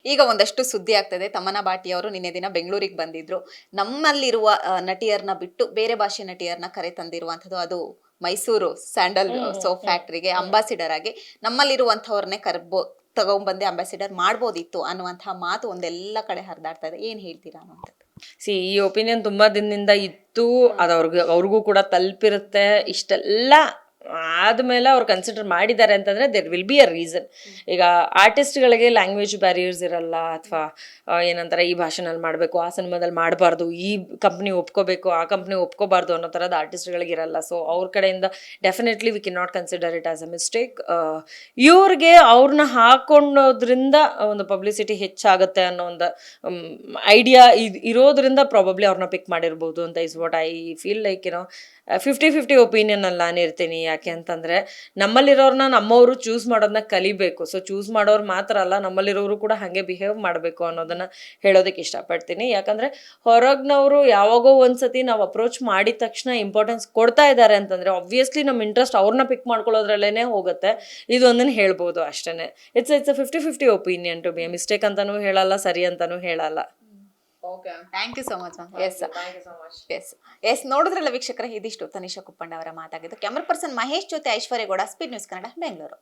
ಈಗ ಒಂದಷ್ಟು ಸುದ್ದಿ ಆಗ್ತದೆ. ತಮನ್ನಾ ಭಾಟಿ ಅವರು ನಿನ್ನೆ ದಿನ ಬೆಂಗಳೂರಿಗೆ ಬಂದಿದ್ರು. ನಮ್ಮಲ್ಲಿರುವ ನಟಿಯರನ್ನ ಬಿಟ್ಟು ಬೇರೆ ಭಾಷೆ ನಟಿಯರನ್ನ ಕರೆ ತಂದಿರುವಂತದ್ದು. ಅದು ಮೈಸೂರು ಸ್ಯಾಂಡಲ್ ಸೋಪ್ ಫ್ಯಾಕ್ಟರಿಗೆ ಅಂಬಾಸಿಡರ್ ಆಗಿ ನಮ್ಮಲ್ಲಿರುವಂತವ್ರನ್ನೇ ತಗೊಂಡ್ಬಂದೆ ಅಂಬಾಸಿಡರ್ ಮಾಡ್ಬೋದಿತ್ತು ಅನ್ನುವಂತಹ ಮಾತು ಒಂದೆಲ್ಲ ಕಡೆ ಹರಿದಾಡ್ತಾ ಇದೆ. ಏನ್ ಹೇಳ್ತೀರಾ ಅನ್ನುವಂಥದ್ದು? ಈ ಒಪಿನಿಯನ್ ತುಂಬಾ ದಿನದಿಂದ ಇತ್ತು. ಅದು ಅವ್ರಿಗೂ ಕೂಡ ತಲುಪಿರುತ್ತೆ. ಇಷ್ಟೆಲ್ಲ ಆದ್ಮೇಲೆ ಅವ್ರು ಕನ್ಸಿಡರ್ ಮಾಡಿದ್ದಾರೆ ಅಂತಂದ್ರೆ there will be a reason. ಈಗ ಆರ್ಟಿಸ್ಟ್ಗಳಿಗೆ ಲ್ಯಾಂಗ್ವೇಜ್ ಬ್ಯಾರಿಯರ್ಸ್ ಇರಲ್ಲ, ಅಥವಾ ಏನಂತಾರೆ ಈ ಭಾಷೆನಲ್ಲಿ ಮಾಡಬೇಕು, ಆ ಸಿನಿಮಾದಲ್ಲಿ ಮಾಡಬಾರ್ದು, ಈ ಕಂಪ್ನಿ ಒಪ್ಕೋಬೇಕು, ಆ ಕಂಪ್ನಿ ಒಪ್ಕೋಬಾರ್ದು ಅನ್ನೋ ಥರದ ಆರ್ಟಿಸ್ಟ್ಗಳಿಗೆ ಇರಲ್ಲ. ಸೊ ಅವ್ರ ಕಡೆಯಿಂದ definitely we can not consider it as a mistake. ಇವ್ರಿಗೆ ಅವ್ರನ್ನ ಹಾಕೊಂಡೋದ್ರಿಂದ ಒಂದು ಪಬ್ಲಿಸಿಟಿ ಹೆಚ್ಚಾಗುತ್ತೆ ಅನ್ನೋ ಒಂದು ಐಡಿಯಾ ಇರೋದ್ರಿಂದ ಪ್ರಾಬಬ್ಲಿ ಅವ್ರನ್ನ ಪಿಕ್ ಮಾಡಿರ್ಬೋದು ಅಂತ is what I feel like. 50-50 opinion ಅಲ್ಲಿ ನಾನು ಇರ್ತೀನಿ. ಯಾಕೆ ಅಂತಂದ್ರೆ ನಮ್ಮಲ್ಲಿರೋರ್ನ ನಮ್ಮವರು ಚೂಸ್ ಮಾಡೋದನ್ನ ಕಲಿಬೇಕು. ಸೊ ಚೂಸ್ ಮಾಡೋರು ಮಾತ್ರ ಅಲ್ಲ, ನಮ್ಮಲ್ಲಿರೋರು ಕೂಡ ಹಾಗೆ ಬಿಹೇವ್ ಮಾಡಬೇಕು ಅನ್ನೋದನ್ನ ಹೇಳೋದಕ್ಕೆ ಇಷ್ಟಪಡ್ತೀನಿ. ಯಾಕಂದ್ರೆ ಹೊರಗ್ನವರು ಯಾವಾಗೋ ಒಂದ್ಸತಿ ನಾವು ಅಪ್ರೋಚ್ ಮಾಡಿದ ತಕ್ಷಣ ಇಂಪಾರ್ಟೆನ್ಸ್ ಕೊಡ್ತಾ ಇದ್ದಾರೆ ಅಂತಂದ್ರೆ ಆಬ್ವಿಯಸ್ಲಿ ನಮ್ಮ ಇಂಟ್ರೆಸ್ಟ್ ಅವ್ರನ್ನ ಪಿಕ್ ಮಾಡ್ಕೊಳ್ಳೋದ್ರಲ್ಲೇನೆ ಹೋಗುತ್ತೆ. ಇದೊಂದನ್ನು ಹೇಳ್ಬೋದು ಅಷ್ಟೇ. It's 50-50 opinion to be. Mistake ಅಂತಾನೂ ಹೇಳಲ್ಲ, ಸರಿ ಅಂತಾನೂ ಹೇಳಲ್ಲ. Thank you so much. Yes ನೋಡಿದ್ರಲ್ಲ ವೀಕ್ಷಕರೇ, ಇದಿಷ್ಟು ತನಿಷಾ ಕುಪ್ಪಂಡ ಅವರ ಮಾತಾಗಿದ್ದು. ಕ್ಯಾಮರಾ ಪರ್ಸನ್ ಮಹೇಶ್ ಜೊತೆ ಐಶ್ವರ್ಯ ಗೌಡ, ಸ್ಪೀಡ್ ನ್ಯೂಸ್ ಕನ್ನಡ, ಬೆಂಗಳೂರು.